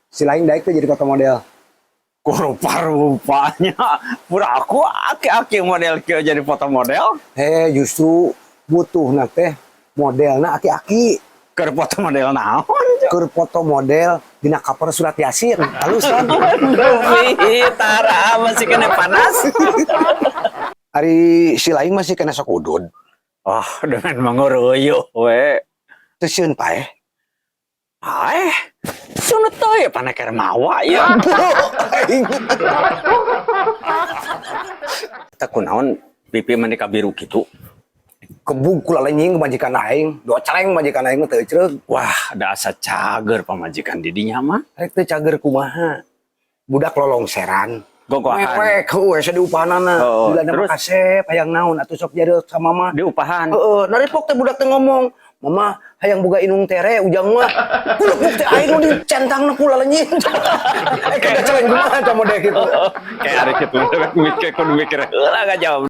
Si lain daik tuh jadi foto model. Rupa-rupanya pura aku aki-aki model kieu jadi foto model. Justru butuh teh modelna aki-aki. Keur foto model naon? Keur foto model dina cover surat Yasin. Halus kan? Duh, tara masih kena panas. Ari si lain masih kena sok udud. Oh, dengan manguruyuh we. Teu sieun paeh. Sunut teh pana keur mawa ya. Tak kunaon pipi mani kabiru kitu. Kebug kula lenying ke majikan aing, doceleng majikan aing teu ceureuh. Wah, ada asa cager pamajikan didinya mah. Rek teu cager kumaha. Budak lolongseran. Gogohan. Mewek heuh asa diupahanana. Oh, Bila nama terus? kasep hayang naon atuh sok jadi sama mama. Diupahan. Heeh, naripok teh budak teh ngomong, "Mama, hayang boga inung tere ujang mah." Kuluk teh aing nu dicentangna kula lenying. Kada celeng kumaha ca model kitu. Kayak hari kitu mikir kudu mikir heula gak jawab.